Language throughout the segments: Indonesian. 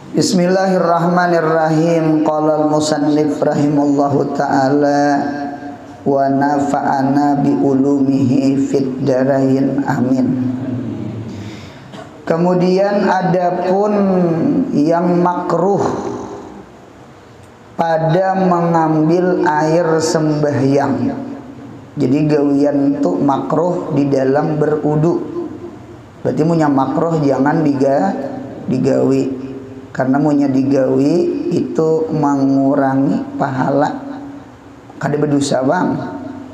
Bismillahirrahmanirrahim. Qala al-musannif rahimallahu ta'ala wa nafa'ana bi ulumihi fid darain amin. Kemudian adapun yang makruh pada mengambil air sembahyang. Jadi gawian itu makruh di dalam berudu. Berarti punya makruh jangan digawi. Karena munya digawi itu mengurangi pahala. Kada berdosa bang,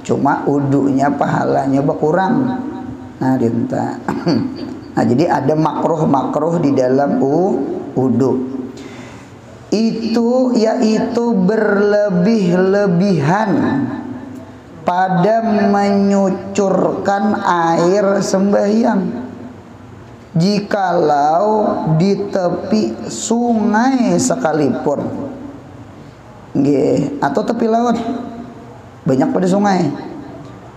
cuma udunya pahalanya berkurang. Nah dinta. Nah jadi ada makruh di dalam udu. Itu yaitu berlebih-lebihan pada menyucurkan air sembahyang. Jikalau di tepi sungai sekalipun, atau tepi laut, banyak pada sungai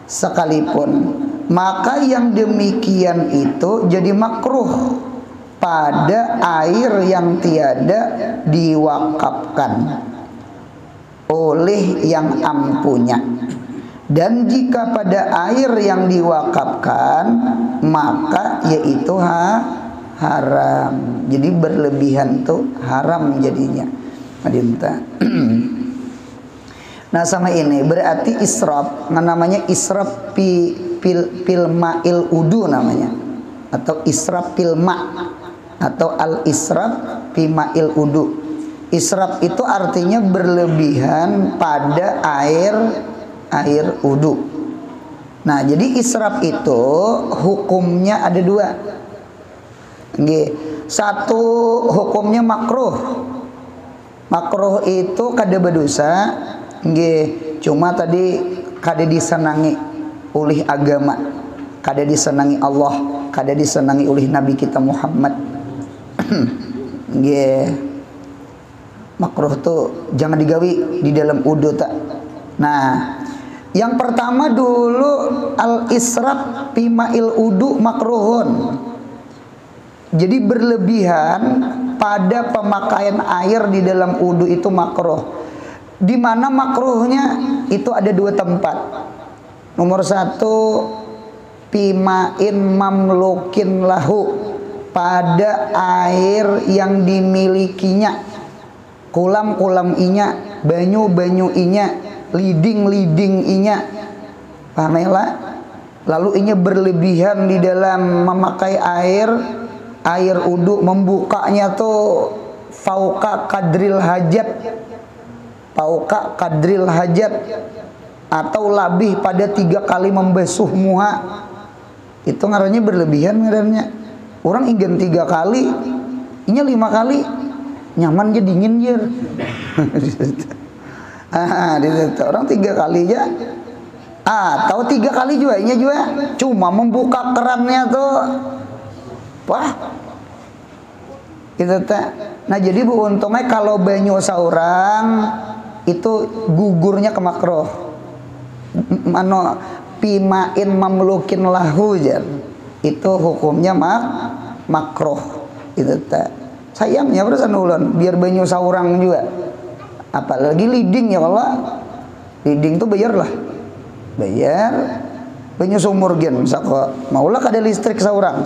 sekalipun, maka yang demikian itu jadi makruh pada air yang tiada diwakafkan oleh yang ampunya. Dan jika pada air yang diwakafkan, maka yaitu haram. Jadi berlebihan tuh haram jadinya. Adinta. Nah sama ini berarti israf. Namanya israf pil ma'il udu namanya, atau israf pil ma', atau al israf fi ma'il udu. Israf itu artinya berlebihan pada air udu. Nah jadi israf itu hukumnya ada dua. Satu hukumnya makruh. Makruh itu kada berdosa. Cuma tadi kada disenangi oleh agama, kada disenangi Allah, kada disenangi oleh Nabi kita Muhammad. Makruh tuh jangan digawi di dalam udu tak. Nah yang pertama dulu al-israf fi ma'il udu makruhun. Jadi berlebihan pada pemakaian air di dalam udu itu makruh. Di mana makruhnya itu ada dua tempat. Nomor satu, fi ma'in mamlukin lahu, pada air yang dimilikinya, kolam-kolam inya, banyu-banyu inya, liding inya, pamela. Lalu inya berlebihan di dalam memakai air udu, membukanya tuh fauqa kadril hajat, atau labih pada 3 kali membasuh muha. Itu ngarannya berlebihan ngarannya. Orang ingin 3 kali, inya 5 kali, nyaman je dingin je. Orang 3 kali aja, atau 3 kali juga cuma membuka kerannya tuh, wah, gitu teh. Nah jadi untungnya kalau banyu seorang itu gugurnya ke makruh. Mano pimain mamlukin lahu jan, itu hukumnya makruh, gitu teh. Sayangnya berusan ulun biar banyu seorang juga. Apalagi leading ya, kalau leading tuh bayar banyak sumur gen sako maulah kada listrik seorang.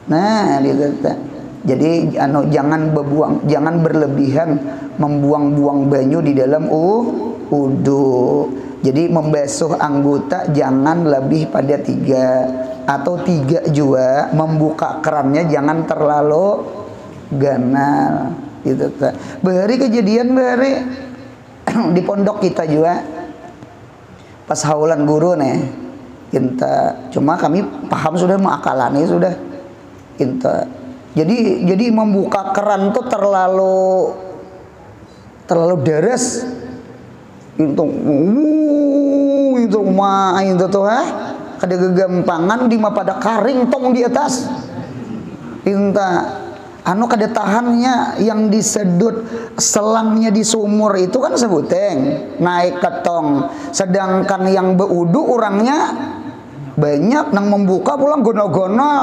Nah gitu. Jadi jangan berlebihan membuang-buang banyu di dalam udu. Jadi membasuh anggota jangan lebih pada 3, atau 3 juga membuka kerannya jangan terlalu ganal. Gitu ta. Bahari kejadian di pondok kita juga pas haulan guru nih kita, cuma kami paham sudah, mengakalani sudah kita. Jadi membuka keran tuh terlalu deras itu main tuh kada gegampangan di pada karing tong di atas inta. Kada tahannya yang disedut selangnya di sumur itu kan sebuteng naik ke tong. Sedangkan yang beudu orangnya banyak nang membuka pulang gono-gono.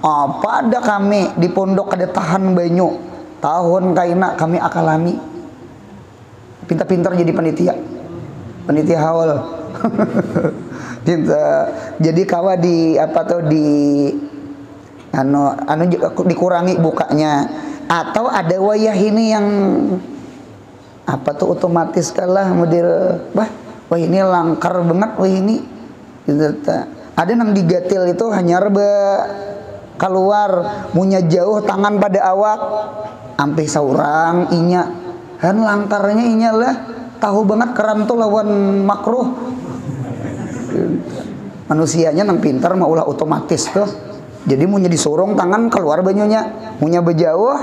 Apa ada kami di pondok kada tahan banyu. tahun kaina kami akalami pintar-pintar jadi panitia haul. Jadi kawa di apa tuh di anu dikurangi bukanya, atau ada wayah ini yang apa tuh otomatis kalah model wah ini langkar banget wah ini gitu. Ada nang digatil itu hanya keluar munya jauh tangan pada awak ampe saurang inya kan langkarnya inya lah tahu banget keram tuh lawan makruh. Manusianya nang pintar mah ulah otomatis tuh. Jadi munya disorong tangan keluar banyunya, munya bejauh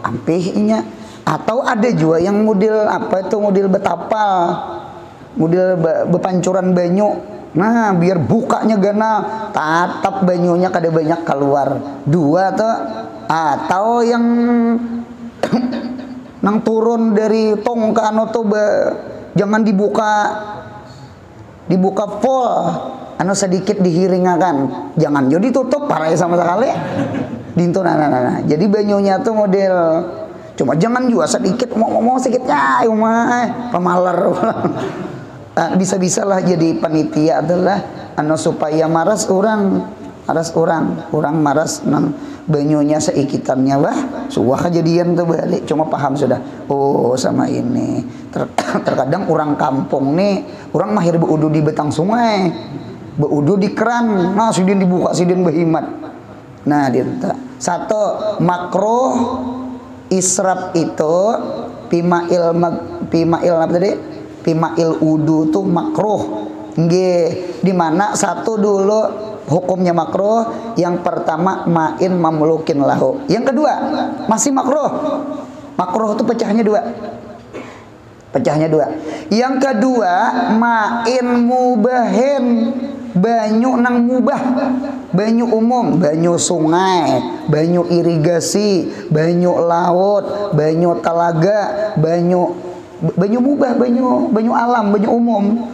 ampe inya. Atau ada juga yang model apa itu model betapal, model bepancuran banyu. Nah biar bukanya gana tatap banyunya kada banyak keluar. Dua tuh. Atau yang nang turun dari tong ke anu tuh jangan dibuka full, anu sedikit dihiringakan, jangan jadi tutup parah sama sekali. Dintu nah. Jadi banyunya tuh model cuma jangan juga sedikit mau sedikitnya pemalar. Bisa-bisalah jadi panitia adalah anu supaya maras orang maras nang banyunya seikitannya lah suah kejadian tuh balik cuma paham sudah oh sama ini. Terkadang orang kampung nih orang mahir beudu di betang sungai, beudu di keran, nah sidin dibuka sidin behimat. Nah dia satu makruh israf itu pimail apa tadi? Pimail udu tuh makruh. Nggih, di mana satu dulu hukumnya makruh, yang pertama main mamlukin lahu. Yang kedua masih makruh. Makruh itu pecahnya dua. Yang kedua main mubahin, banyu nang mubah, banyu umum, banyu sungai, banyu irigasi, banyu laut, banyu telaga, banyu mubah, banyu alam, banyu umum.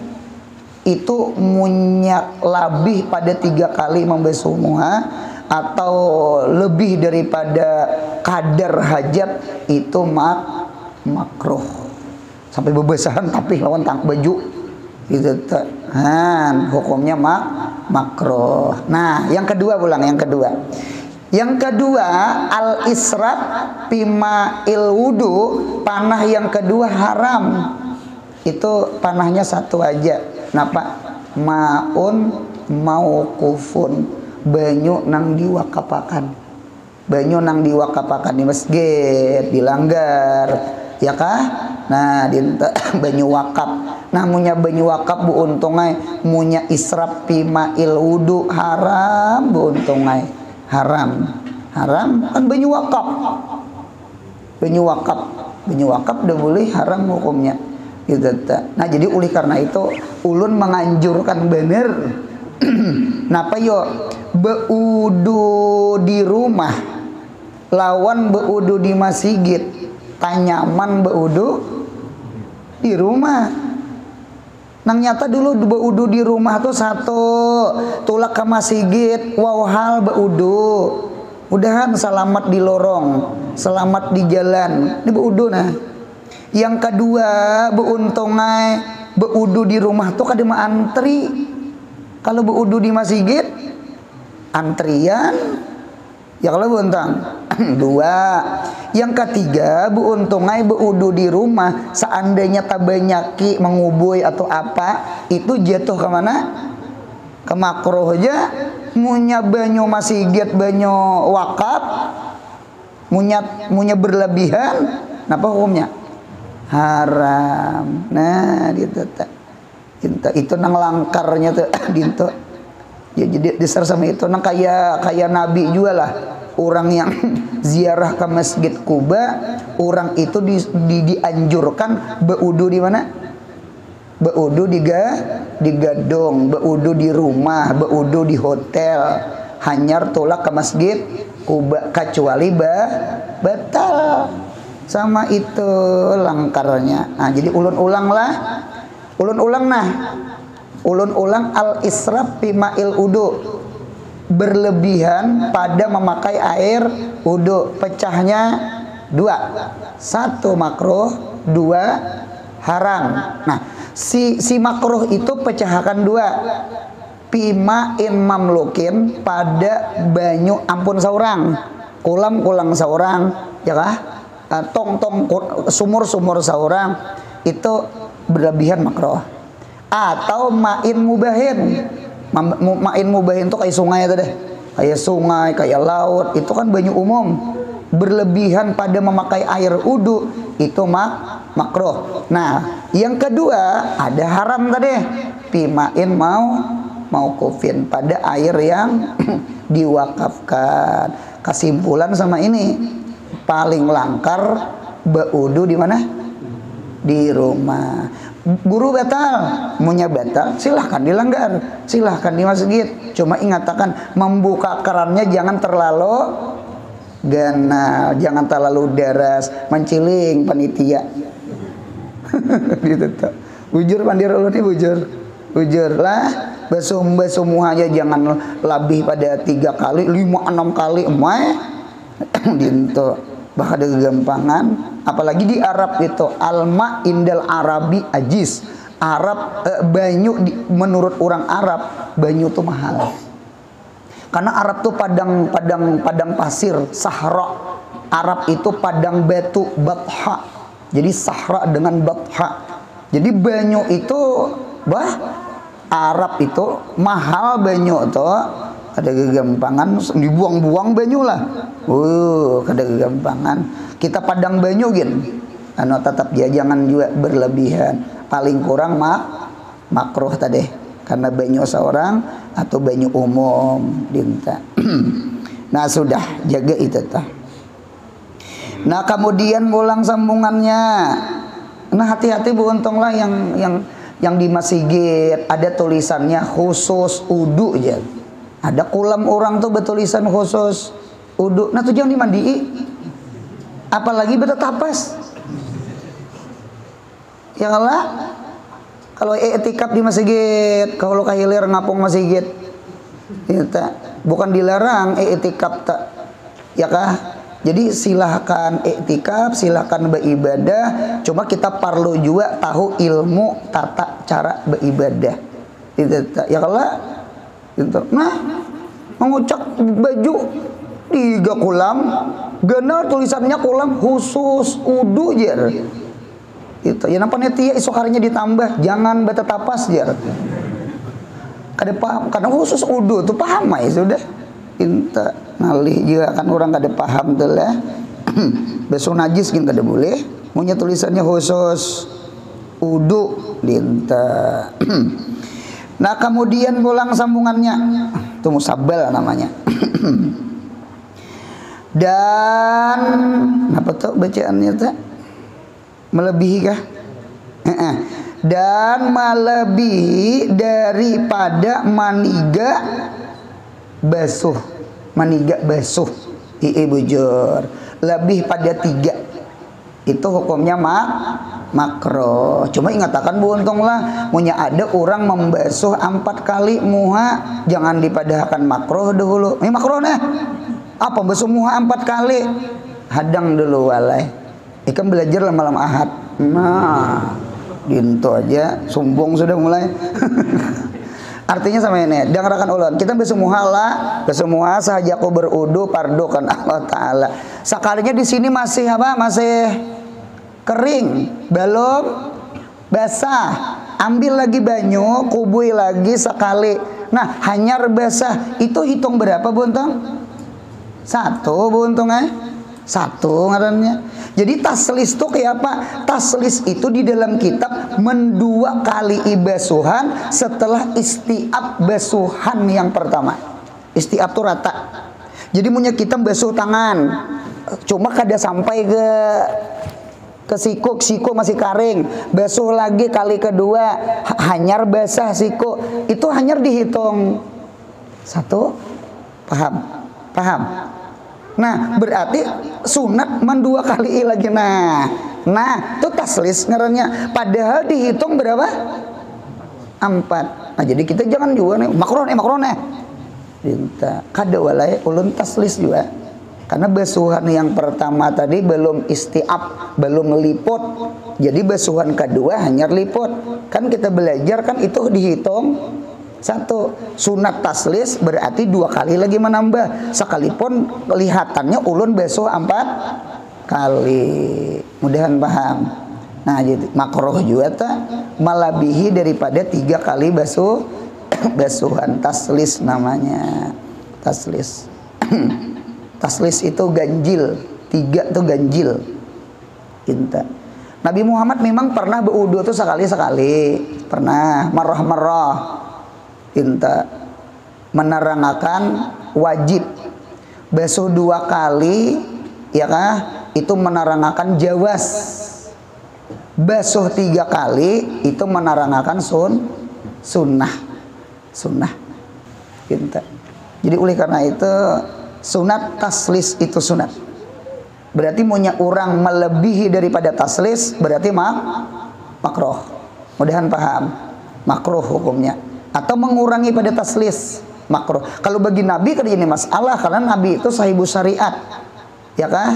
Itu munyak lebih pada 3 kali membasuh muha atau lebih daripada kadar hajat itu makruh. Sampai bebesaran tapi lawan tang baju gitu. Hukumnya makruh. Nah, yang kedua al israf pima il wudu, panah yang kedua haram. Itu panahnya satu aja. Napa? Maun mauqufun, banyu nang diwakapakan. Banyu nang diwakapakan di masjid dilanggar, ya kah? Nah, banyu wakaf. Nah, munya banyu wakaf bu untungai, munya israf pima il wudu haram bu untungai. Haram kan banyu wakaf. Banyu wakaf udah boleh haram hukumnya. Gitu. Nah jadi oleh karena itu ulun menganjurkan bener napa yo beudu di rumah lawan beudu di masjid, tanyaman beudu di rumah. Nang nyata dulu beudu di rumah tuh satu tulak ke masjid wow hal beudu mudahan selamat di lorong, selamat di jalan, ini beudu nah. Yang kedua beuntungai beudu di rumah tuh kada mah antri. Kalau beudu di masjid antrian ya kalau beuntang. Dua. Yang ketiga beuntungai beudu di rumah seandainya tabanyaki mengubui atau apa itu jatuh ke mana? Ke makruh aja. Munya banyu masjid banyu wakaf munya berlebihan napa hukumnya? Haram. Nah itu nang langkarnya tuh dinto. Ya, jadi dasar sama itu nang kayak Nabi juga lah. Orang yang ziarah ke Masjid Kuba, orang itu dianjurkan beudu di mana? Beudu di gadong, beudu di rumah, beudu di hotel. Hanyar tolak ke Masjid Kuba kecuali batal. Sama itu langkarnya. Nah, jadi ulun ulang al israf pimail udu, berlebihan pada memakai air wudu. Pecahnya dua. Satu makruh, dua haram. Nah, si makruh itu pecahakan dua. Pima in mamlukin, pada banyu ampun saurang, kulam saurang, ya kah? Tong sumur saurang, itu berlebihan makruh. Atau main mubahin. Main mubahin itu kayak sungai itu deh. Kayak sungai, kayak laut, itu kan banyu umum. Berlebihan pada memakai air wudu, itu makruh. Nah, yang kedua ada haram tadi. Pimain mau kufin, pada air yang diwakafkan. Kesimpulan sama ini, paling langkar berwudu di mana? Di rumah. Guru batal, munya batal, silahkan dilanggar, silahkan di masjid. Cuma ingatkan, membuka kerannya jangan terlalu ganal, jangan terlalu deras, menciling panitia. Gitu tuh. Bujur pandir ulun ini bujur lah. Besum aja jangan lebih pada 3 kali, 5-6 kali, dinto. Bahkan ada kegampangan, apalagi di Arab itu alma indal Arabi ajis. Arab banyu menurut orang Arab banyu tuh mahal. Karena Arab tuh padang pasir, sahra. Arab itu padang batu, batha. Jadi sahra dengan batha. Jadi banyu itu Arab itu mahal banyu tuh, ada kegampangan dibuang-buang banyu lah. Ada kegampangan. Kita padang banyu gin. Tetap ya jangan juga berlebihan. Paling kurang makruh tadi. Karena banyu seorang atau banyu umum dinta. Nah, sudah jaga itu tah. Nah, kemudian pulang sambungannya. Nah, hati-hati Bu, untunglah yang di masjid ada tulisannya khusus wudu aja. Ada kulam orang tuh bertulisan khusus wudu. Nah, tuh jangan dimandii. Apalagi bertapas. Ya Allah. Kalau i'tikaf di masjid, kalau kahilir ngapung masjid. Bukan dilarang i'tikaf tak. Ya kah? Jadi silahkan i'tikaf, silahkan beribadah. Cuma kita perlu juga tahu ilmu tata cara beribadah. Ya Allah. Nah, mengucap baju 3 kulam, gana tulisannya kulam khusus wudu jar. Itu ya nampaknya tia esok harinya ditambah, jangan bertetapas jar. Kada paham, karena khusus wudu tuh paham ya sudah. Inta ngalih juga kan orang kada paham tuh lah. Besok najis kan kada boleh. Punya tulisannya khusus wudu dinta. Nah, kemudian pulang sambungannya. Itu musabal namanya. Dan apa tuh bacaannya tuh? Melebihi kah? Dan melebihi daripada maniga basuh. Bujur. Lebih pada 3. Itu hukumnya makruh. Cuma ingatakan buntung lah, punya ada orang membasuh 4 kali muha, jangan dipadahkan makruh dulu. Ini makruh nih. Apa basuh muha 4 kali? Hadang dulu walai. Ikan belajar lah malam Ahad. Nah, dinto aja sombong sudah mulai. Artinya sama ini, dengarkan ulun. Kita bersumuha lah, bersumuha sahaja aku berudu pardo kan Allah Ta'ala. Sekalinya di sini masih apa? Masih kering, belum basah. Ambil lagi banyu, kubui lagi sekali. Nah, hanyar basah itu hitung berapa buntong? 1 buntong 1 ngarannya. Jadi taslis itu kayak apa? Taslis itu di dalam kitab mendua kali ibasuhan setelah istiab basuhan yang pertama. Istiab itu rata. Jadi punya kita basuh tangan. Cuma kada sampai ke siku masih kering. Basuh lagi kali kedua, hanyar basah siku. Itu hanyar dihitung 1. Paham? Nah, berarti sunat mendua kali lagi. Nah, itu taslis ngarannya. Padahal dihitung berapa? 4. Nah, jadi kita jangan juga nih makruh nih. Dinta kada walai ulun taslis juga. Karena basuhan yang pertama tadi belum istiab, belum liput. Jadi basuhan kedua hanya liput. Kan kita belajar kan itu dihitung satu. Sunat taslis berarti 2 kali lagi menambah. Sekalipun kelihatannya ulun basuh 4 kali. Mudahan paham. Nah, jadi makruh juga tak melebihi daripada 3 kali basuhan taslis namanya. Taslis. Taslis itu ganjil, 3 tuh ganjil. Inta. Nabi Muhammad memang pernah berwudu tuh sekali-sekali, pernah marah-marah. Inta. Menerangkan wajib. Basuh 2 kali, ya kah? Itu menerangkan jawas. Basuh 3 kali itu menerangkan sunnah. Sunnah. Inta. Jadi oleh karena itu sunat taslis itu sunat. Berarti punya orang melebihi daripada taslis berarti makruh. Mudahan paham. Makruh hukumnya. Atau mengurangi pada taslis makruh. Kalau bagi Nabi kan ini masalah karena Nabi itu sahibu syariat. Ya kah?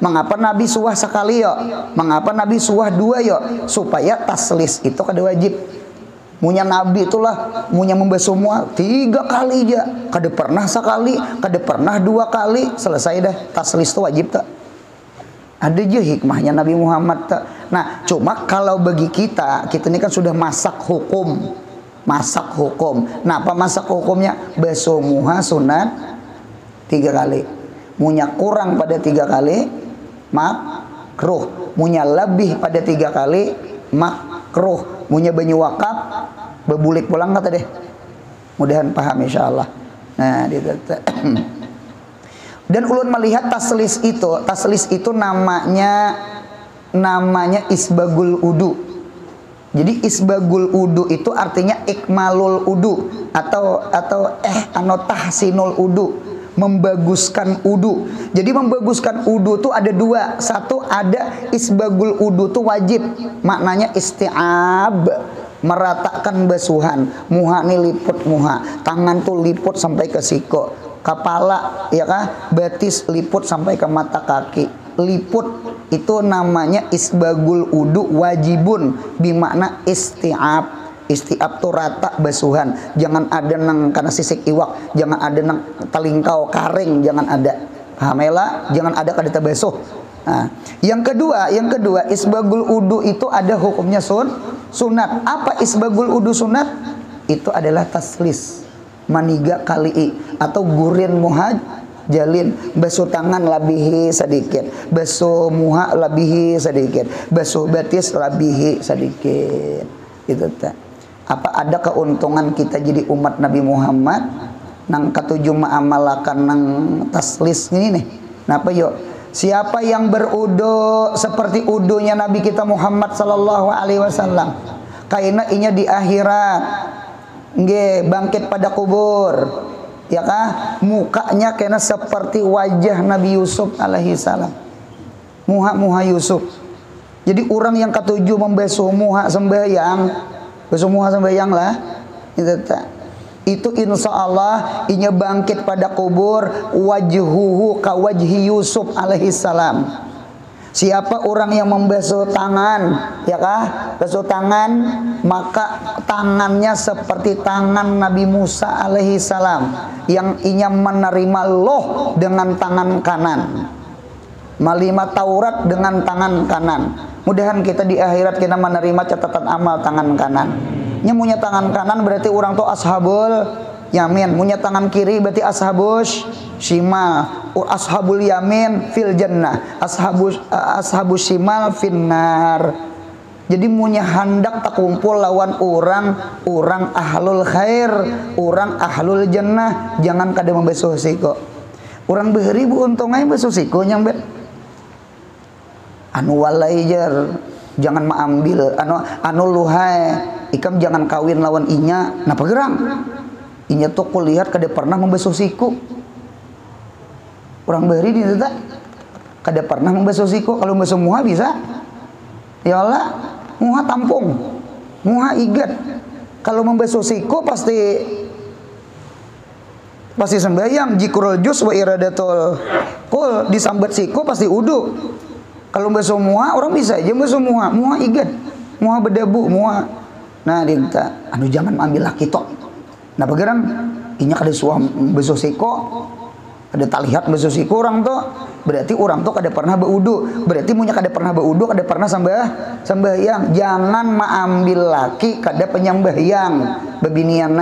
Mengapa Nabi suah sekali yo? Mengapa Nabi suah 2 yo? Supaya taslis itu kada wajib. Munya Nabi itulah munya membasuh semua 3 kali aja. Kada pernah sekali, kada pernah 2 kali, selesai dah. Taslis itu wajib tak? Ada aja hikmahnya Nabi Muhammad tak? Nah, cuma kalau bagi kita ini kan sudah masak hukum. Masak hukum. Nah, apa masak hukumnya? Basuh muha sunat 3 kali. Munya kurang pada 3 kali makruh. Munya lebih pada 3 kali makruh. Munya banyu wakaf bebulik pulang kata deh. Mudahan paham insyaallah. Nah, dan ulun melihat taslis itu namanya isbagul udu. Jadi isbagul udu itu artinya ikmalul udu atau tahsinul udu, membaguskan udu. Jadi membaguskan udu tuh ada 2. Satu ada isbagul udu tuh wajib, maknanya isti'ab, meratakan basuhan. Muha ini liput muha, tangan tuh liput sampai ke siku, kepala ya kah, betis liput sampai ke mata kaki. Liput itu namanya isbagul udu wajibun, bimakna isti'ab. Isti'ab tuh rata basuhan, jangan ada nang karena sisik iwak, jangan ada nang talingkau karing, jangan ada. Pahamela, jangan ada kada basuh. Nah, yang kedua isbagul udu itu ada hukumnya sunat. Apa isbagul udu sunat? Itu adalah taslis, maniga kali atau gurin muhajalin. Basuh tangan labihi sedikit, basuh muha labihi sedikit, basuh batis labihi sedikit. Itu tak. Apa ada keuntungan kita jadi umat Nabi Muhammad nang ketujuh ma'amalakan nang taslis ini nih. Napa yuk? Siapa yang berudu seperti udunya Nabi kita Muhammad sallallahu alaihi wasallam, kaina inya di akhirat nggih bangkit pada kubur, ya kah? Mukanya kena seperti wajah Nabi Yusuf alaihi salam. Muha Yusuf. Jadi orang yang ketujuh membasuh muha sembahyang, basuh muha sembahyang lah, itu insya Allah inya bangkit pada kubur wajhuhu ka wajhi Yusuf alaihi salam. Siapa orang yang membasuh tangan, ya kah? Basuh tangan, maka tangannya seperti tangan Nabi Musa alaihi salam yang inya menerima loh dengan tangan kanan, menerima Taurat dengan tangan kanan. Mudahan kita di akhirat kita menerima catatan amal tangan kanan. Nya punya tangan kanan berarti orang tuh ashabul yamin, punya tangan kiri berarti ashabus shimal. Ashabul yamin fil jannah, ashabus shimal finnar. Jadi punya hendak tak kumpul lawan orang ahlul khair, orang ahlul jannah, jangan kada membasuh siko. Orang beribu untungnya basuh siko nyambet. Anu walaijar, jangan mengambil anu luhai ikam jangan kawin lawan inya. Napa gerang? Inya tuh kulihat kada pernah membasuh siku. Orang beri di tak kada pernah membasuh siku. Kalau membasuh muha bisa. Ya Allah, muha tampung, muha igat. Kalau membasuh siku pasti sembahyang jikrul juz wa iradatul Kul disambat siku pasti udu. Kalau basuh muha orang bisa aja basuh muha igan, muha bedabu, muha. Nah dinta, anu jangan ambil laki tok. Nah begerang inya kada suam basuh siko, kada talihat basuh siko orang tuh. Berarti orang tuh kada pernah beudu. Berarti munya kada pernah beudu, kada pernah sambahyang. Jangan maambil laki kada penyambahyang. Bebinian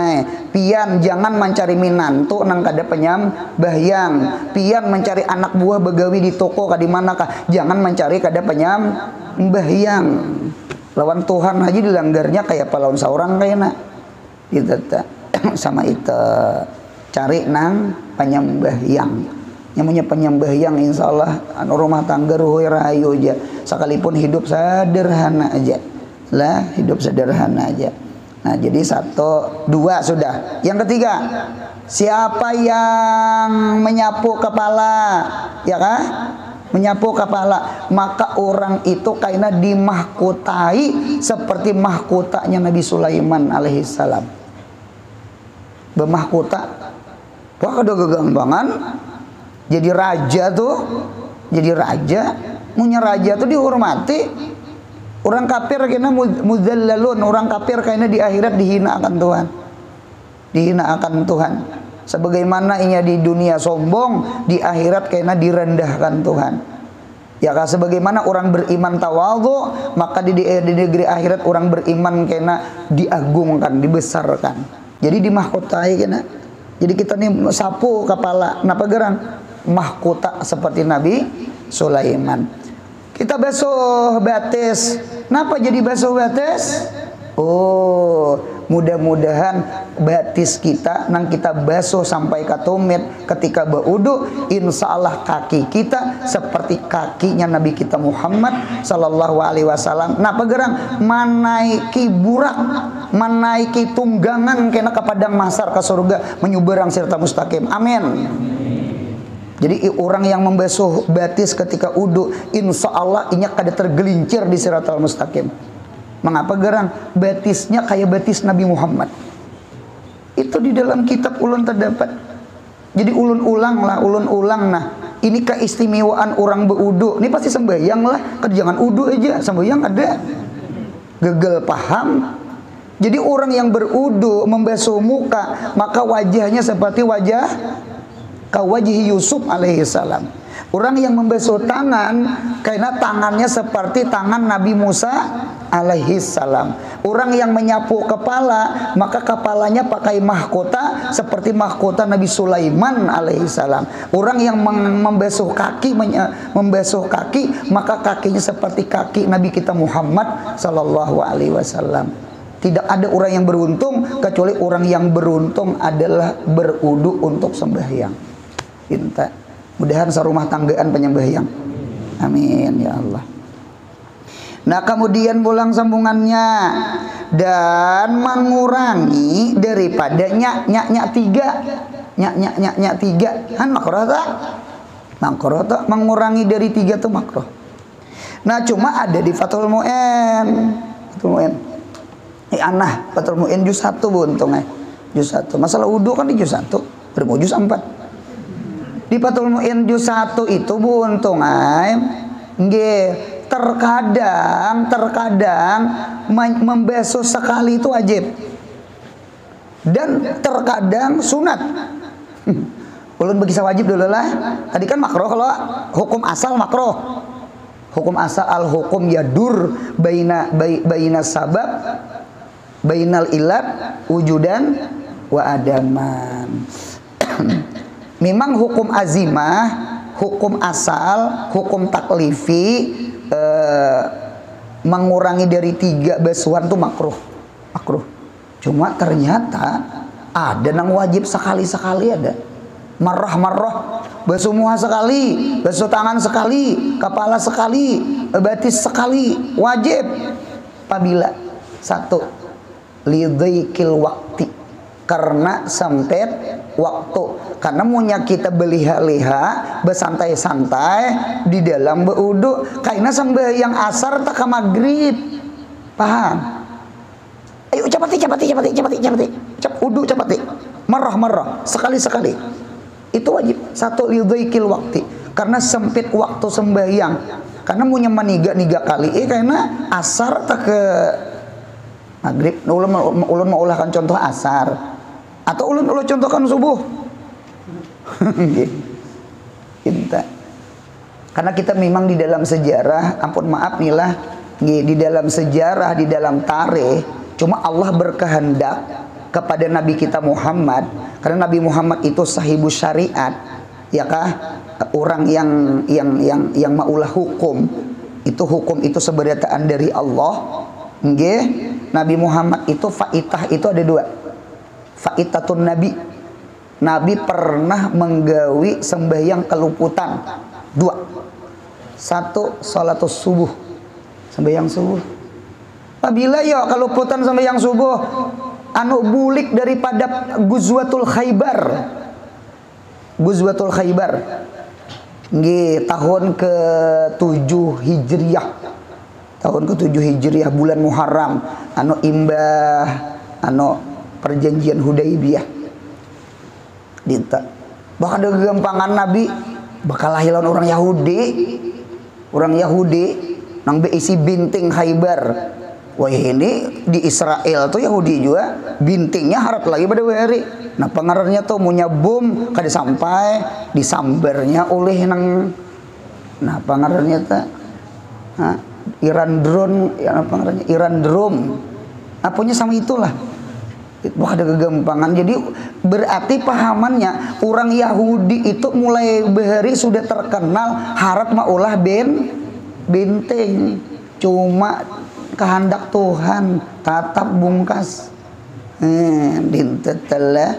pian jangan mencari minantu nang kada penyambahyang. Pian mencari anak buah begawi di toko kadi manakah. Jangan mencari kada penyambahyang. Lawan Tuhan aja dilanggarnya kayak lawan seorang kayaknya. Gitu sama itu cari nang penyambahyang. Namanya penyambahyang insyaallah anu rumah tangga ruhoi rahayu aja. Sekalipun hidup sederhana aja. Lah, hidup sederhana aja. Nah, jadi 1, 2 sudah. Yang ketiga, siapa yang menyapu kepala, ya kah? Menyapu kepala, maka orang itu kayaknya dimahkotai seperti mahkotanya Nabi Sulaiman alaihissalam. Bermahkota. Wah, kada gegambangan. Jadi raja tuh, jadi raja, punya raja tuh dihormati. Orang kafir kayaknya muzallalun, orang kafir kayaknya di akhirat dihina akan Tuhan. Dihina akan Tuhan. Sebagaimana inya di dunia sombong, di akhirat kayaknya direndahkan Tuhan. Ya kan sebagaimana orang beriman tawadhu, maka di negeri akhirat orang beriman kayaknya diagungkan, dibesarkan. Jadi dimahkotai kayaknya. Jadi kita nih sapu kepala, kenapa gerang? Mahkota seperti Nabi Sulaiman. Kita basuh batis. Kenapa jadi basuh batis? Oh, mudah-mudahan batis kita nang kita basuh sampai ke tumit ketika beudu, insyaallah kaki kita seperti kakinya Nabi kita Muhammad sallallahu alaihi wasallam. Napa gerang manaiki burak, manaiki tunggangan kena ke padang mahsyar ke surga menyuberang sirta mustaqim. Amin. Jadi orang yang membasuh batis ketika udu, insya Allah inya kada tergelincir di siratal mustaqim. Mengapa gerang? Batisnya kayak batis Nabi Muhammad. Itu di dalam kitab ulun terdapat. Jadi ulun ulang nah. Ini keistimewaan orang beudu. Ini pasti sembahyang lah. Jangan udu aja, sembahyang ada. Gagal paham. Jadi orang yang berudu membasuh muka, maka wajahnya seperti wajah wajah Yusuf alaihissalam. Orang yang membasuh tangan, karena tangannya seperti tangan Nabi Musa alaihissalam. Orang yang menyapu kepala, maka kepalanya pakai mahkota seperti mahkota Nabi Sulaiman alaihissalam. Orang yang membasuh kaki, maka kakinya seperti kaki Nabi kita Muhammad sallallahu alaihi wasallam. Tidak ada orang yang beruntung kecuali orang yang beruntung adalah berudu untuk sembahyang. Minta mudahan serumah tanggaan penyembahyang. Amin ya Allah. Nah kemudian pulang sambungannya, dan mengurangi daripada nyak tiga kan makruh tak? Makruh tak? Mengurangi dari 3 tuh makruh. Nah cuma ada di Fathul Mu'in. Fathul Mu'in juz 1 buntungnya. Juz 1. Masalah wudu kan di juz 1, bermu juz 4. Di Fathul Mu'in juz 1 itu buntung terkadang membasuh sekali itu wajib dan terkadang sunat. Ulun bagi wajib dulu lah. Tadi kan makruh, kalau hukum asal makruh. Hukum asal al hukum yadur baina sabab bainal ilat wujudan wa adaman. Memang hukum azimah, hukum asal, hukum taklifi mengurangi dari 3 basuhan itu makruh. Cuma ternyata ada nang wajib sekali-sekali ada. Marah basuh muha sekali, basuh tangan sekali, kepala sekali, batis sekali, wajib. Apabila 1 lidhaikil wakti, karena sempit waktu, karena munya kita beliha-liha bersantai-santai di dalam beudu karena sembahyang asar tak ke maghrib. Paham? Ayo cepati udu cepati, marah sekali-sekali. Itu wajib. 1 lidhaikil wakti, karena sempit waktu sembahyang, karena punya maniga kali karena asar tak ke maghrib. Ulun mau ulahkan contoh asar atau ulun contohkan subuh. Kita karena kita memang di dalam sejarah, ampun maaf nih lah, di dalam sejarah, di dalam tarikh, cuma Allah berkehendak kepada Nabi kita Muhammad, karena Nabi Muhammad itu sahibus syariat, ya kah? Orang yang maulah hukum itu seberataan dari Allah. Nggih, Nabi Muhammad itu faitah itu ada dua. Faitatun Nabi. Nabi pernah menggawi sembahyang keluputan. Dua. Satu, salatus subuh. Sembahyang subuh. Apabila ya keluputan sembahyang subuh, anu bulik daripada Guzwatul Khaybar. Guzwatul Khaybar. Nggih, tahun ke-7 Hijriah. Tahun ke-7 Hijriah, bulan Muharram, anu imbah anu perjanjian Hudaibiyah. Dinta. Bahkan ada gempangan Nabi bakal lahiran orang Yahudi. Orang Yahudi nang beisi binting Khaybar. Wah, ini di Israel tuh Yahudi juga bintingnya harat lagi pada hari. Nah, pengaruhnya tuh punya bom kada sampai disambarnya oleh nang, nah pengaruhnya tuh Iran drone, ya pengaruhnya Iran drone. Apanya sama itulah. Wah, ada kegampangan. Jadi berarti pahamannya orang Yahudi itu mulai bahari sudah terkenal harap maulah benteng. Cuma kehendak Tuhan tatap bungkas. Dintetelah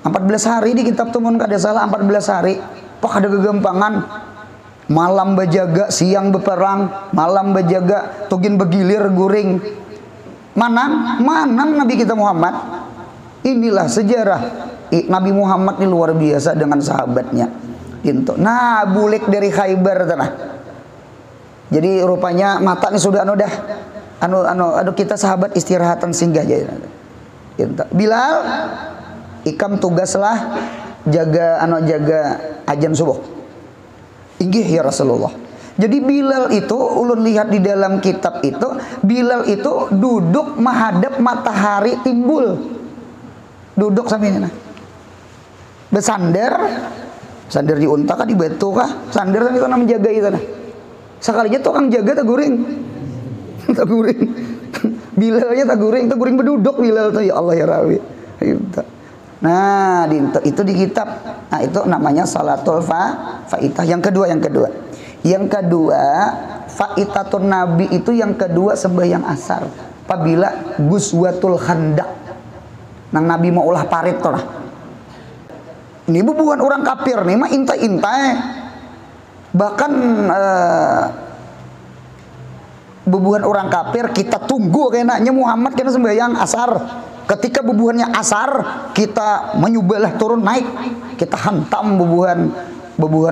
14 hari di kitab Tumun kada salah 14 hari. Pak ada kegampangan. Malam berjaga, siang berperang, malam berjaga, tugin begilir guring. Mana Nabi kita Muhammad. Inilah sejarah Nabi Muhammad ini luar biasa dengan sahabatnya. Nah, bulik dari Khaybar tanah. Jadi rupanya mata ini sudah anu kita sahabat istirahatan singgah aja. Bilal ikam tugaslah jaga ajan subuh. Inggih ya Rasulullah. Jadi Bilal itu ulun lihat di dalam kitab itu, Bilal itu duduk menghadap matahari timbul. Duduk sampai ini nah. Bersandar di unta kah di batu kah? Sandar sampai sana menjaga itu nah. Sekalinya tukang jaga tak guring. Tak guring. Bilalnya tak guring berduduk Bilal tuh, ya Allah ya Rabbi. Nah, itu di kitab. Nah, itu namanya salatul faitah. Yang kedua, faitatun Nabi itu yang kedua sembahyang asar. Apabila Guzwatul Khandaq. Nang Nabi mau ulah parit tuh lah. Ini bukan orang kafir nih mah intai. Bahkan bubuhan orang kafir kita tunggu kayaknya Muhammad kena sembahyang asar. Ketika bubuhannya asar, kita menyubalah turun naik, kita hantam bubuhan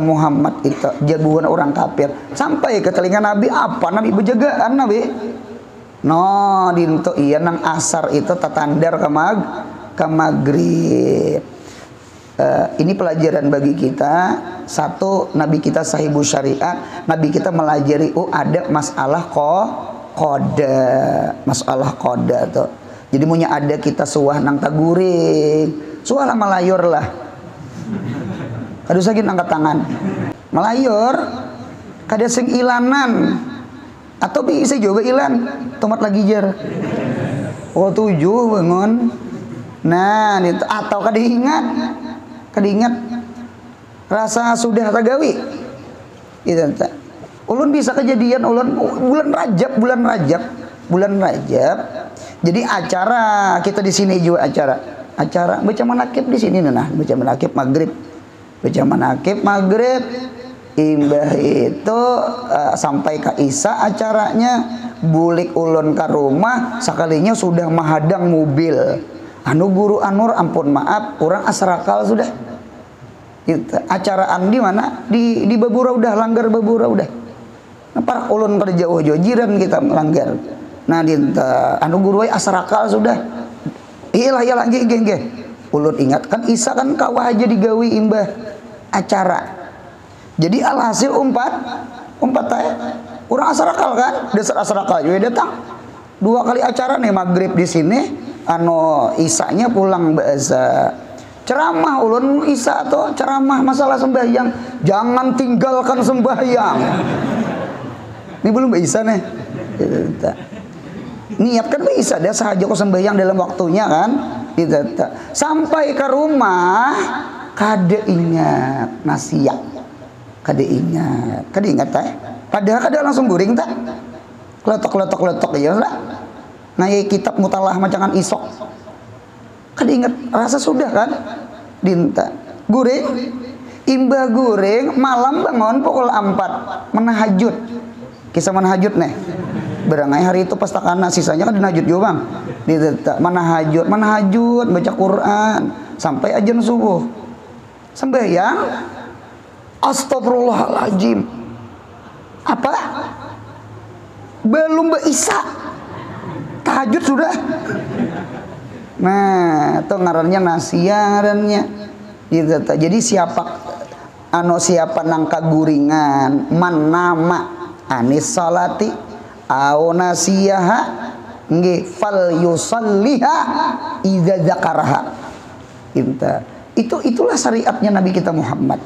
Muhammad itu, bubuhan orang kafir. Sampai ke telinga Nabi apa? Nabi berjagaan Nabi. No, dinto iya nang asar itu tatandar ke maghrib. Ini pelajaran bagi kita. Satu, Nabi kita sahibus syariat. Nabi kita melajari ada masalah koda tuh. Jadi punya ada kita suah nang taguring, suah lah malayur lah. Kadus lagi angkat tangan, malayur, kada sing ilanan. Atau bisa coba ilan, tomat lagi jar. Oh 7 bangun. Nah, itu atau kadingat rasa sudah tagawi. Itu ulun bisa kejadian ulun bulan Rajab. Jadi acara kita di sini juga acara baca manakib di sini nah, baca manakib maghrib. Imbah itu sampai ke Isa acaranya bulik ulun ke rumah sekalinya sudah menghadang mobil anu guru anur ampun maaf orang asrakal sudah itu acaraan di mana di Babura udah langgar Babura udah nah, para ulun pada jauh-jauh jiran kita melanggar nah dinta anu guru asrakal sudah iyalah ulun ingat kan Isa kan kawah aja digawi imbah acara. Jadi alhasil umpat teh urang asarakal kan, dasar asarakal juga datang 2 kali acara nih maghrib di sini, isanya pulang bahasa ceramah ulun isa atau ceramah masalah sembahyang, jangan tinggalkan sembahyang. Ini belum bisa nih. Niat kan bisa dia sahaja kok sembahyang dalam waktunya kan. Sampai ke rumah kada ingat nasiak, kada ingat teh. Padahal kada langsung guring tak. Kletok ya lah. Ngayai kitab mutalah macangan isok. Kada ingat rasa sudah kan. Dinta guring, imbah guring malam bangun pukul 4 menahajud. Kisah menahajud nih. Berangai hari itu pastakana, sisanya kan dinahajud juga bang. Menahajud baca Quran sampai azan subuh. Sembahyang astagfirullahaladzim. Apa? Belum beisa. Tahajud sudah. Nah, itu ngarannya nasiarannya. Jadi siapa nangka guringan man nama anis salati au nasiyaha nggih fal yusalliha idza dzakaraha. Itulah syariatnya Nabi kita Muhammad.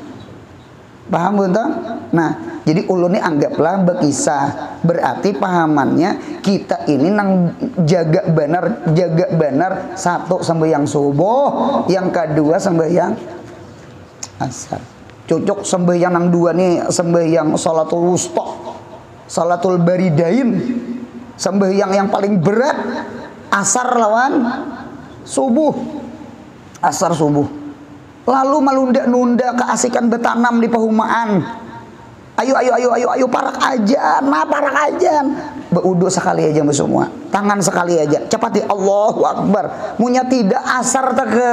Paham betul? Nah, jadi ulun ini anggaplah bekisah. Berarti pahamannya kita ini nang jaga benar satu sembahyang subuh, yang kedua sembahyang asar. Cocok sembahyang nang dua nih sembahyang salatul wusta, salatul baridain, sembahyang yang paling berat asar lawan subuh, asar subuh. Lalu melunda-nunda keasikan bertanam di perumahan. Ayo parak ajan. Beuduk sekali aja semua. Tangan sekali aja. Cepati Allahu Akbar. Munya tidak asar tak ke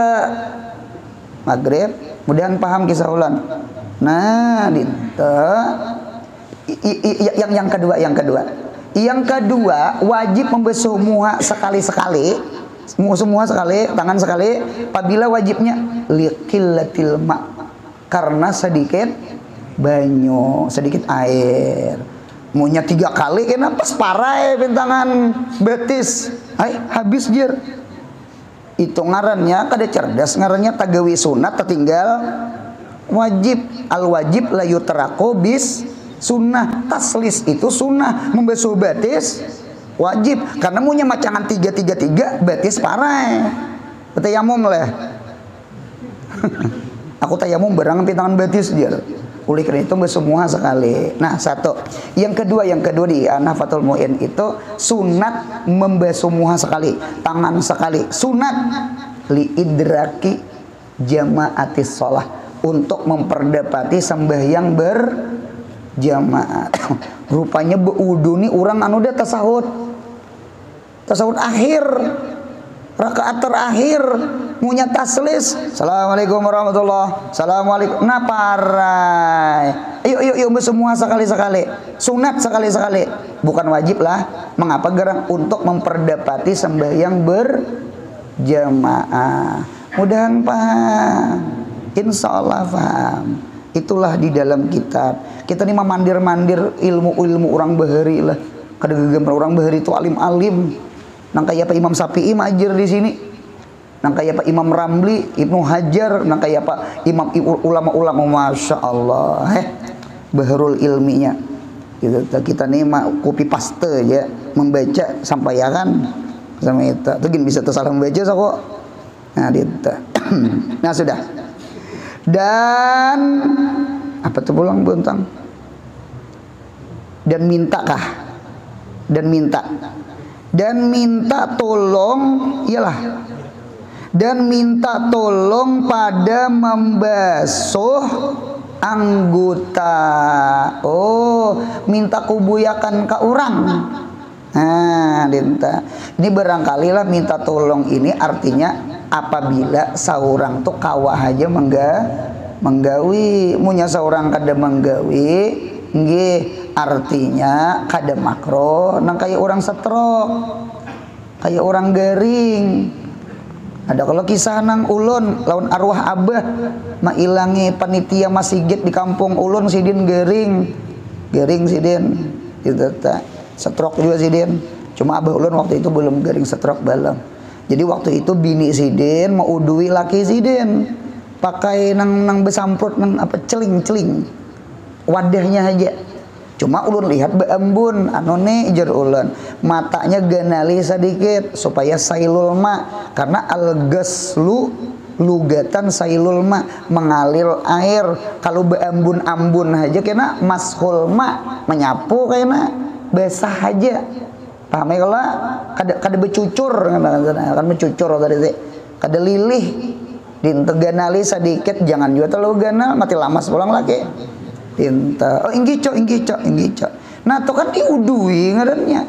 maghrib. Mudahan paham kisah ulan. Nah, yang kedua wajib membasuh muha sekali-sekali. Semua sekali, tangan sekali. Apabila wajibnya liqillatil ma, karena sedikit banyu, sedikit air. Maunya 3 kali kenapa separai pintangan betis. Habis jir. Itu ngarannya kada cerdas, ngarannya tagawi sunat tertinggal wajib. Al wajib la yutraku bis sunnah. Taslis itu sunnah, membasuh betis wajib, karena punya macangan 3 betis parai. Tayamum lah. Aku tayamum barang pintangan betis dia. Oleh karena itu semua sekali. Nah, satu. Yang kedua di Nafatul Mu'in itu sunat membasuh muha sekali, tangan sekali. Sunat li idraki jamaatis shalah, untuk memperdapati sembahyang berjamaah. Rupanya beudu nih orang anu dia tasahud akhir, rakaat terakhir punya taslis. Assalamualaikum warahmatullah. Assalamualaikum. Nah parai. Ayo semua sekali-sekali. Sunat sekali-sekali. Bukan wajib lah. Mengapa gerang? Untuk memperdapati sembahyang berjamaah. Mudahan paham. Insya Allah paham. Itulah di dalam kitab. Kita ini mandir-mandir ilmu orang bahari lah. Kadang orang bahari itu alim-alim. Nang kayak Pak Imam Syafi'i majir di sini. Nang kayak Pak Imam Ramli, Ibnu Hajar, nang kayak Pak Imam ulama-ulama, masya Allah, bahrul ilminya. Kita nih copy paste aja, membaca sampai ya kan, sama itu. Tuh bisa tersalah membaca kok. Nah, nah sudah. Dan apa tuh pulang buntang? Dan mintakah? Dan minta tolong, iyalah. Dan minta tolong pada membasuh anggota. Oh, minta kubuyakan ke orang. Nah, ini barangkali lah minta tolong ini artinya apabila seorang tuh kawah aja menggawi, munya seorang kada menggawi, nggih artinya kada makro, nang kayak orang stroke, kayak orang garing. Ada kalau kisah nang ulun lawan arwah abah mailangi panitia masjid di kampung ulun sidin gering sidin gitu tak stroke juga sidin. Cuma abah ulun waktu itu belum gering stroke belum. Jadi waktu itu bini sidin mau udui laki sidin pakai nang besamprot nang apa celing wadahnya aja. Cuma ulun lihat beembun anone jar ulun matanya ganali sedikit supaya sailul ma, karena algaslu lugatan sailul ma mengalir air. Kalau beembun ambun aja kena mashul ma menyapu kena basah aja. Paham ya kalau kada becucur kan mencucur tadi kada lilih dinteganali sedikit, jangan juga terlalu ganal mati lamas pulang lagi. Tinta, oh inggi cok. Nah itu kan diudui ngarannya,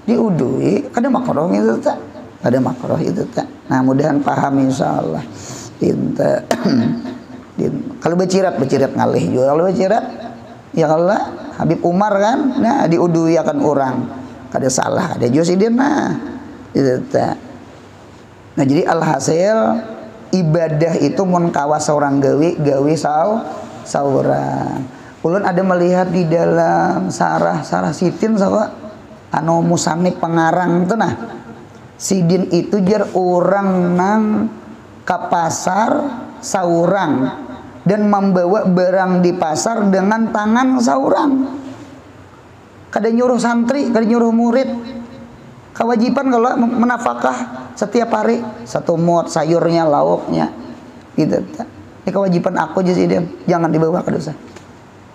diudui, kada makroh itu tak, kada makroh itu tak. Nah mudahan paham insyaallah. Tinta, kalau bercirat ngalih juga kalau bercirat, ya kalau Habib Umar kan, nah diudui akan orang, kada salah, ada juga sidin nah, itu tak. Nah jadi alhasil ibadah itu mun kawas seorang gawi saurang. Ulun ada melihat di dalam sarah sidin sawa anu musannif pengarang itu nah. Sidin itu jar orang nang ke pasar saurang dan membawa barang di pasar dengan tangan saurang. Kada nyuruh santri, kada nyuruh murid. Kewajiban kalau menafkah setiap hari satu mut sayurnya, lauknya. Gitu. Ini kewajiban aku jadi dia, jangan dibawa ke dosa.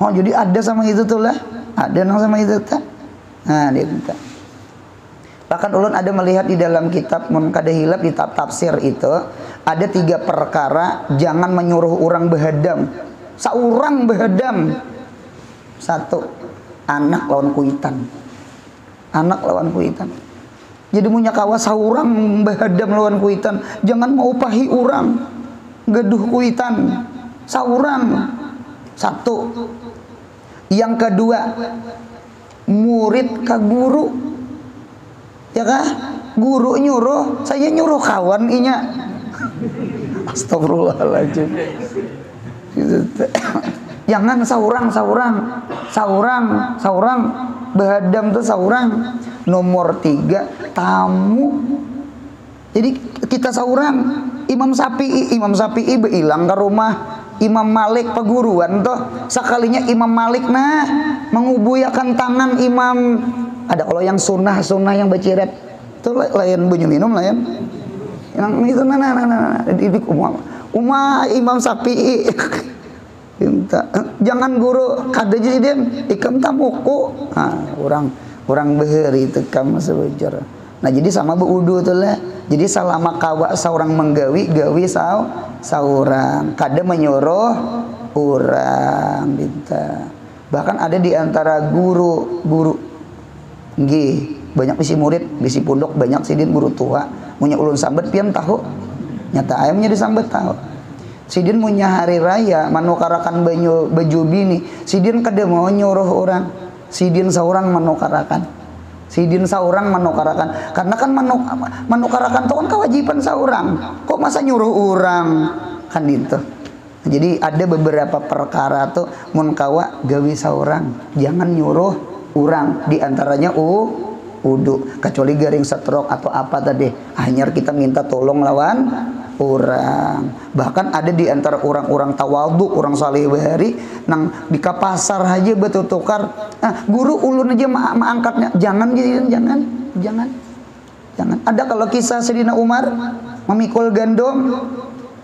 Oh jadi ada sama itu tuh lah, ada nang sama itu tak. Nah dia minta. Bahkan ulun ada melihat di dalam kitab mun kada hilap di tafsir itu ada 3 perkara jangan menyuruh orang behadam. Saurang behadam. 1, anak lawan kuitan. Anak lawan kuitan. Jadi punya kawas saurang behadam lawan kuitan, jangan mau upahi orang. Geduh kuitan saurang. 1. Yang kedua, murid ke guru, ya kah? Guru nyuruh, saya nyuruh kawan inya. Astagfirullahaladzim. Jangan saurang behadam tuh saurang. Nomor 3, tamu. Jadi kita saurang. Imam Syafi'i beilang ke rumah Imam Malik peguruan tuh sekalinya Imam Malik nah mengubuyakan tangan imam. Ada kalau yang sunnah yang berciret itu lain bunyi minum lain yang itu di Imam Syafi'i. Jangan guru kada jadi ikam tamuku. Nah, orang beheri itu kamu sewajar. Nah jadi sama beudu tuh lah. Jadi selama kawa seorang menggawi saurang kada menyuruh orang minta. Bahkan ada di antara guru nggih banyak bisi murid bisi pondok banyak sidin guru tua punya ulun sambat pian tahu nyata ayamnya disambet tahu. Sidin punya hari raya manukarakan baju bini sidin kada mau nyuruh orang. Sidin seorang manukarakan karena kan manukarakan itu kan kewajiban seorang, kok masa nyuruh orang kan itu. Jadi ada beberapa perkara tuh mun kawa gawi seorang jangan nyuruh orang, diantaranya udu kecuali garing stroke atau apa tadi hanya kita minta tolong lawan orang. Bahkan ada di antara orang-orang tawadhu, orang saleh bahari nang di pasar aja betul tukar. Nah, guru ulun aja angkatnya. Jangan. Ada kalau kisah Sayyidina Umar memikul gandum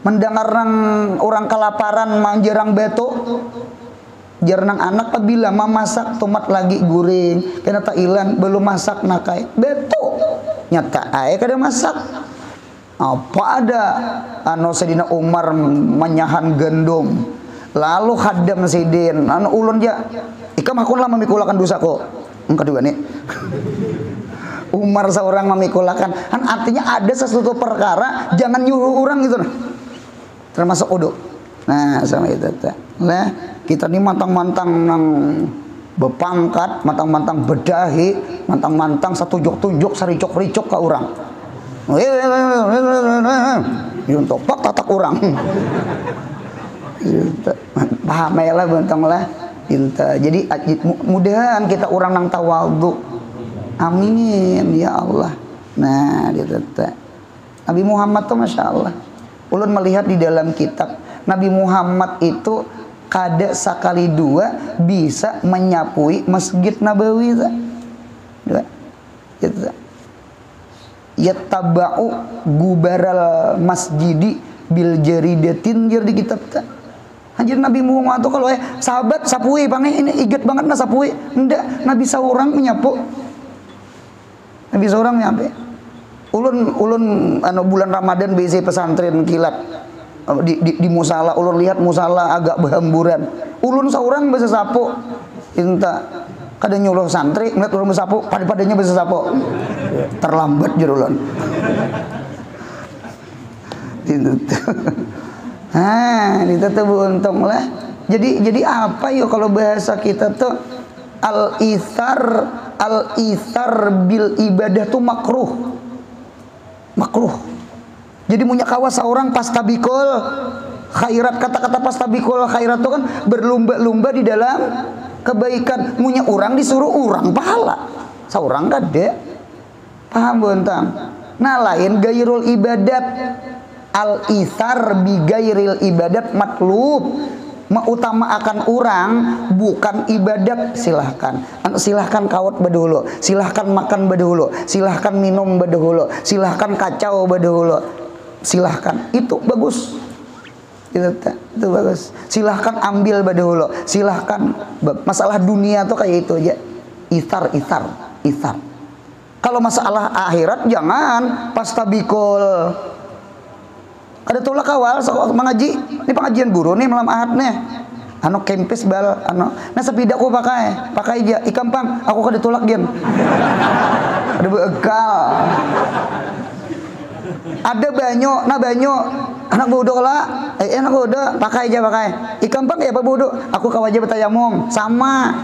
mendengar orang kelaparan manjerang beto. Jarang anak apabila memasak tomat lagi guring, kena tailan belum masak nakai beto. Nyata ae kada masak. Apa ada Sayyidina Umar menyahan gandum lalu hadam sidin ulun ja ikam aku lah memikulakan dosaku yang kedua nih Umar seorang memikulakan kan artinya ada sesuatu perkara jangan nyuruh orang gitu nah. Termasuk udu nah sama itu nah kita nih mantang-mantang nang bepangkat mantang-mantang bedahi mantang-mantang satu tunjuk saricok-ricok ke orang Untuk pak tatak orang. Paham ya lah bentang lah. Jadi mudahan kita orang nang tawadhu. Amin ya Allah. Nah, Nabi Muhammad tuh masya Allah. Ulun melihat di dalam kitab Nabi Muhammad itu kada sekali dua bisa menyapui Masjid Nabawi. Gitu. Yattaba'u gubaral masjidi bil jaridatin di kitab ta. Anjir Nabi Muhammad tuh kalau sahabat sapui pange ini iget banget na sapui. Enggak, Nabi seorang menyapu. Nabi seorang nyampe. Ulun bulan Ramadan BC pesantren kilat di musala, ulun lihat musala agak berhamburan. Ulun seorang bisa sapu. Inta kada nyuruh santri ngeliat ulun bersapu, pada-padanya bisa sapu. Terlambat jur ulun. Itu tuh untung lah. Jadi apa yuk kalau bahasa kita tuh al-ithar bil ibadah tuh makruh. Jadi punya kawas seorang pastabikul khairat. Kata-kata pastabikul khairat itu kan berlomba-lomba di dalam kebaikan. Punya orang disuruh orang pahala. Seorang kada. Paham bontang? Nah lain gairul ibadat. Al-ithar bi gairil ibadat matlub. Mengutamakan orang bukan ibadat. Silahkan kawat bedahulu, silahkan makan bedahulu, silahkan minum bedahulu, silahkan kacau bedahulu, silahkan, itu bagus, itu bagus. Silahkan ambil bedahulu, silahkan. Masalah dunia tuh kayak itu aja, ithar. Kalau masalah akhirat jangan pastabikul. Ada tolak awal mengaji, ini pengajian buru nih malam ahad nih. Kempis bal nah sepidaku pakai aja ikam pang aku kada tolak gen. Ada bekal. Ada banyu anak bodoh lah. Anak bodoh pakai ikam pang ya apa bodoh aku kau aja bertayamum sama.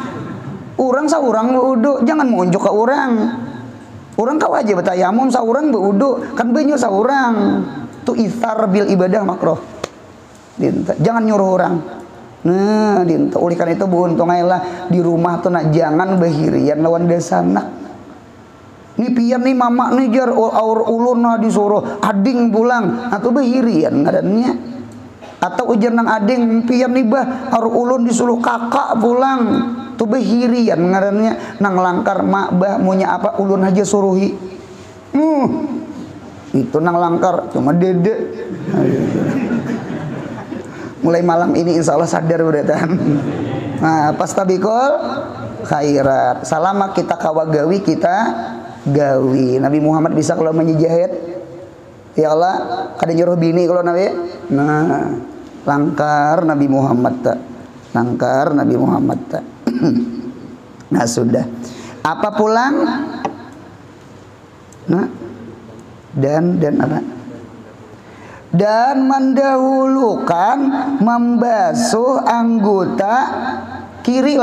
Orang saurang bodoh jangan munjuk ke orang kau aja bertayamum saurang bodoh kan banyu saurang. Itu ithar bil ibadah makruh. Jangan nyuruh orang. Nah, oleh karena itu buuntungailah di rumah tuh nak jangan behirian lawan desana. Nih pian nih mama nih jar aur ulun disuruh ading pulang atau behirian ngarannya. Atau ujar nang ading pian nih bah aur ulun disuruh kakak pulang tuh behirian ngarannya. Nang langkar mak bah munya apa ulun aja suruhi. Itu nang langkar cuma dede. Mulai malam ini insya Allah sadar beratan. Nah pastabikul khairat. Selama kita kawagawi kita gawi. Nabi Muhammad bisa kalau menyejahit. Ya Allah kada nyuruh bini kalau Nabi. Nah langkar Nabi Muhammad tak. Nah sudah. Apa pulang? Nah dan apa? Dan mendahulukan membasuh anggota kiri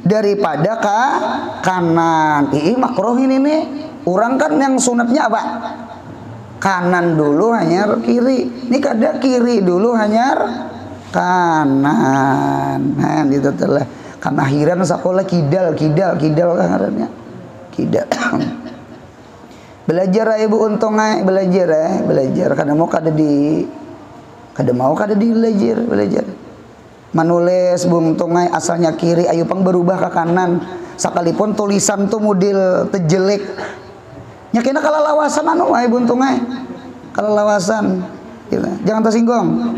daripada kanan. Makruh ini nih. Orang kan yang sunatnya apa? Kanan dulu hanyar kiri. Ini kada kiri dulu hanyar kanan. Nah itu telah kan akhiran sekolah kidal ngarannya. Kidal. Belajar ibu untung belajar kada mau kada belajar manulis buntung asalnya kiri ayo pang berubah ke kanan sekalipun tulisan tuh model tejelek nyakina kalalawasan buntung kalalawasan gitu. Jangan tersinggung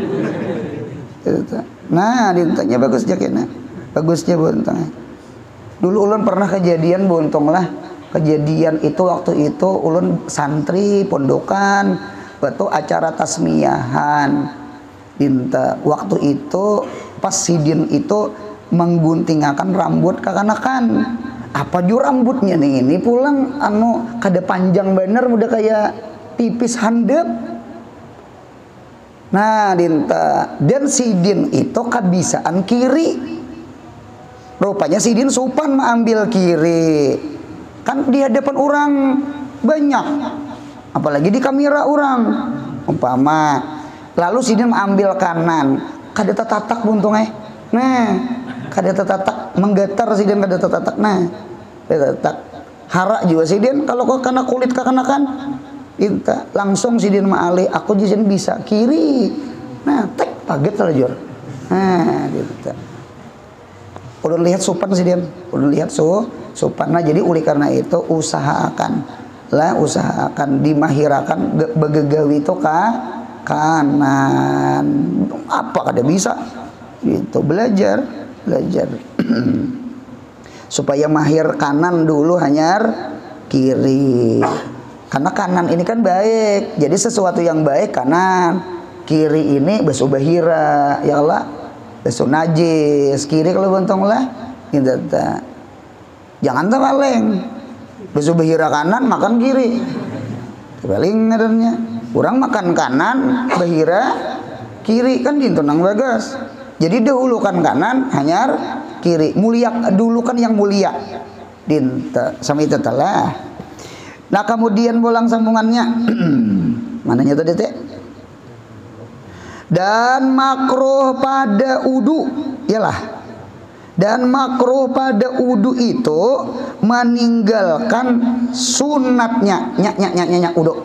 gitu. Nah ditanya bagus jakina bagusnya buntung dulu ulun pernah kejadian buntung kejadian itu waktu itu ulun santri pondokan waktu acara tasmiyahan waktu itu pas sidin itu mengguntingakan rambut kekanakan apa ju rambutnya nih ini pulang kada panjang bener udah kayak tipis handep. Nah dan sidin itu kabisaan kiri rupanya sidin supan mengambil kiri kan di hadapan orang banyak, apalagi di kamera orang umpama, lalu sidin ambil kanan kada tatatak buntungnya, nah kada tatatak menggetar sidin kada tatatak, nah tatatak hara juga sidin kalau kok kena kulit kekanakan inta langsung sidin ma'ali aku jisin bisa kiri, nah tek paget telajur, nah gitu. Udah lihat supan sidin, udah lihat supan. Nah jadi oleh karena itu usahakan dimahirakan begegawi itu kanan apa kada bisa gitu, belajar supaya mahir kanan dulu hanyar kiri. Karena kanan ini kan baik, jadi sesuatu yang baik kanan, kiri ini besu bahira, ya Allah, besu najis, kiri kalau bontong lah, gitu. Jangan terpaling, besu bahira kanan makan kiri, terpaling ngarannya. Orang makan kanan, bahira kiri kan dintunang bagas. Jadi dahulukan kanan, hanyar kiri, mulia dulu kan yang mulia, dinta sama itu telah. Nah kemudian bolang sambungannya mananya tadi teh, dan makruh pada udu, ialah dan makruh pada udu itu meninggalkan sunatnya nyak udu,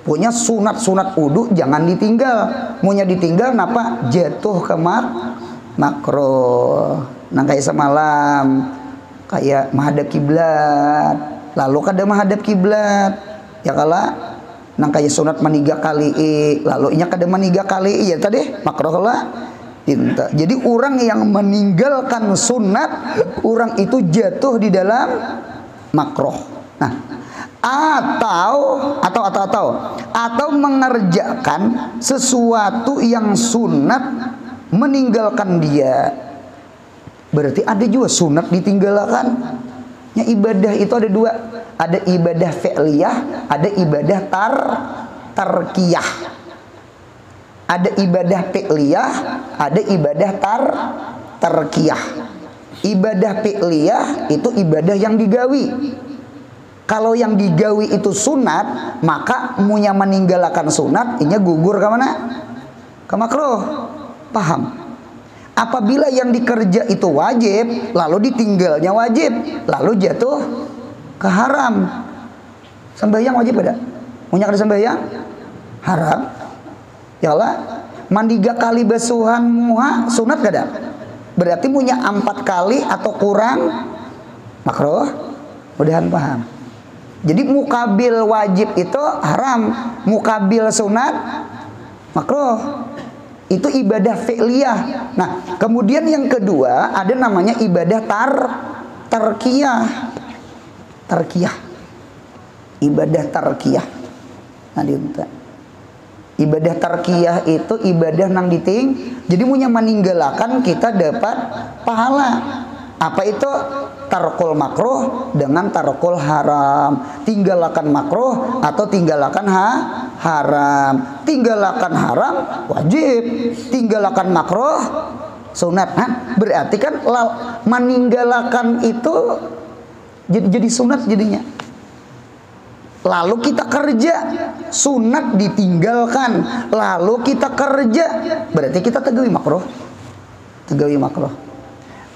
punya sunat udu jangan ditinggal, punya ditinggal napa jatuh ke makruh. Nah kayak semalam kayak menghadap kiblat, lalu kada menghadap kiblat ya kala nang kaya sunat maniga kali lalu inya kada maniga kali ya tadi makruh kala tinta. Jadi orang yang meninggalkan sunat orang itu jatuh di dalam makruh. Nah atau mengerjakan sesuatu yang sunat meninggalkan dia, berarti ada juga sunat ditinggalkan. Ya, ibadah itu ada dua, ada ibadah fi'liyah, ada ibadah tarkiyah. Ada ibadah fi'liyah, ada ibadah tarkiyah. Ibadah fi'liyah itu ibadah yang digawi. Kalau yang digawi itu sunat, maka munya meninggalkan sunat, inya gugur ke mana? Ke makruh. Paham? Apabila yang dikerja itu wajib, lalu ditinggalnya wajib, lalu jatuh ke haram. Sembahyang wajib ada? Punya kada sembahyang? Haram. Ya Allah, mandi 3 kali basuhan muha sunat kada? Berarti punya 4 kali atau kurang makruh. Mudahan paham. Jadi mukabil wajib itu haram, mukabil sunat makruh. Itu ibadah fi'liyah. Nah, kemudian yang kedua ada namanya ibadah tarkiyah. Ibadah tarkiyah. Nah, diunta. Ibadah tarkiyah itu ibadah nang diting. Jadi munya meninggalkan kita dapat pahala. Apa itu? Tarkul makruh dengan tarkul haram. Tinggalkan makruh atau tinggalkan haram. Tinggalkan haram wajib, tinggalkan makruh sunat. Berarti kan meninggalkan itu jadi sunat jadinya. Lalu kita kerja, sunat ditinggalkan, lalu kita kerja, berarti kita tegawi makruh.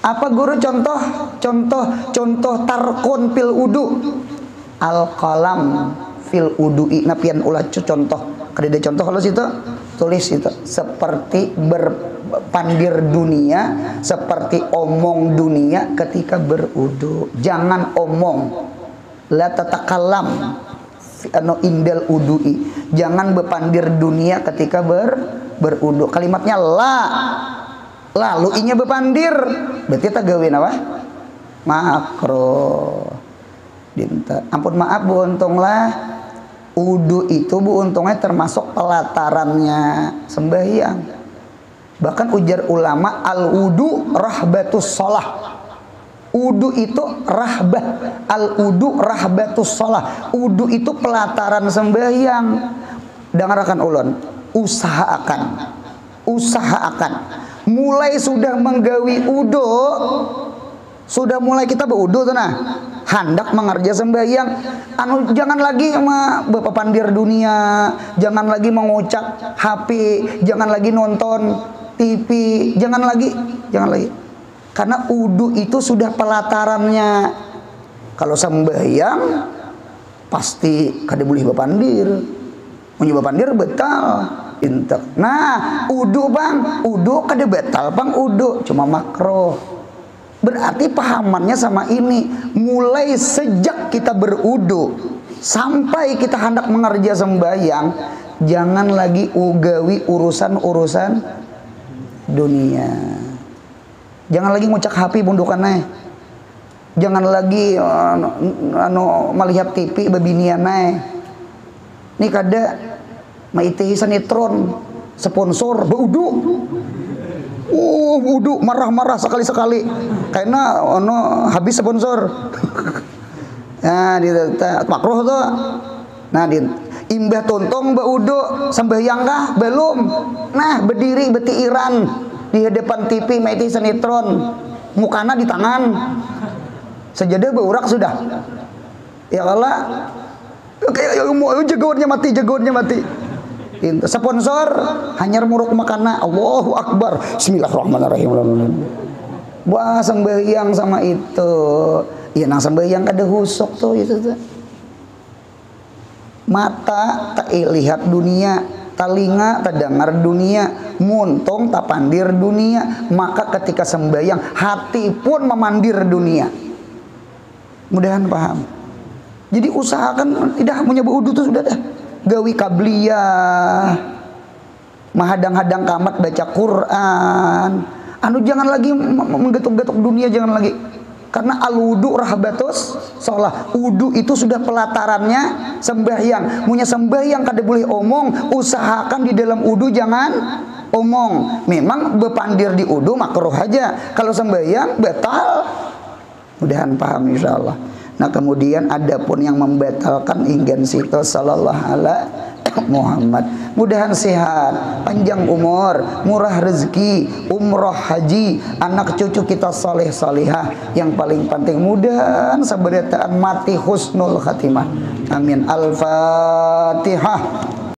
Apa guru contoh tarkun fil wudu? Al-qalam fil wudu'i. Napian ulah contoh. Kada contoh kalau situ tulis itu seperti berpandir dunia, seperti omong dunia ketika berwudu. Jangan omong. La tatakallam indal wudu'i. Jangan berpandir dunia ketika berwudu. Kalimatnya la. Lalu inya bepandir, berarti tagawin apa? Makruh. Dinta. Ampun maaf bu, untunglah wudu itu bu untungnya termasuk pelatarannya sembahyang. Bahkan ujar ulama al wudu rahbatus shalah. Wudu itu rahbah, al wudu rahbatus shalah. Wudu itu pelataran sembahyang. Dengarkan ulun, usahakan. Mulai sudah menggawi udu, sudah mulai kita berudu tuh nah. hendak mengerja sembahyang. Jangan lagi bapak pandir dunia, jangan lagi mengucap HP, jangan lagi nonton TV, jangan lagi. Karena udu itu sudah pelatarannya. Kalau sembahyang pasti kada boleh bapandir. Mun bapandir betal. Intek. Nah, udu bang, udu kada batal bang, udu cuma makruh. Berarti pahamannya sama ini, mulai sejak kita berudu sampai kita hendak mengerja sembahyang, jangan lagi ugawi urusan-urusan dunia. Jangan lagi ngucak HP bundukannya. Jangan lagi melihat TV babiniannya. Ini kada maitihi sinetron sponsor beudu. Udu marah-marah sekali-sekali karena habis sponsor. Nah, makruh tuh. Nah, imbah tontong beudu sembahyang kah? Belum. Nah, berdiri betiiran di hadapan TV maitihi sinetron. Mukana di tangan. Sejadah beurak sudah. Ya Allah. Jagoannya mati. Sponsor hanya muruk makana. Allahu Akbar. Bismillahirrahmanirrahim. Wah, sembahyang sama itu. Ya nang sembahyang kada husuk tuh itu tuh. Mata tak lihat dunia, telinga tak dengar dunia, muntong tak pandir dunia. Maka ketika sembahyang hati pun memandir dunia. Mudahan paham. Jadi usahakan tidak punya wudu tuh sudah dah. Gawi kabliyah, mahadang-hadang kamat baca Quran. Jangan lagi menggetuk-getuk dunia, jangan lagi. Karena al-wudu rahbatus sholah. Wudu itu sudah pelatarannya sembahyang. Punya sembahyang kada boleh omong. Usahakan di dalam wudu jangan omong. Memang bepandir di wudu makruh aja. Kalau sembahyang batal. Mudahan paham insyaallah. Nah, kemudian ada pun yang membatalkan inggan situ sallallahu alaihi Muhammad. Mudahan sehat, panjang umur, murah rezeki, umroh haji, anak cucu kita saleh salihah. Yang paling penting mudahan sabarataan mati husnul khatimah. Amin. Al-Fatihah.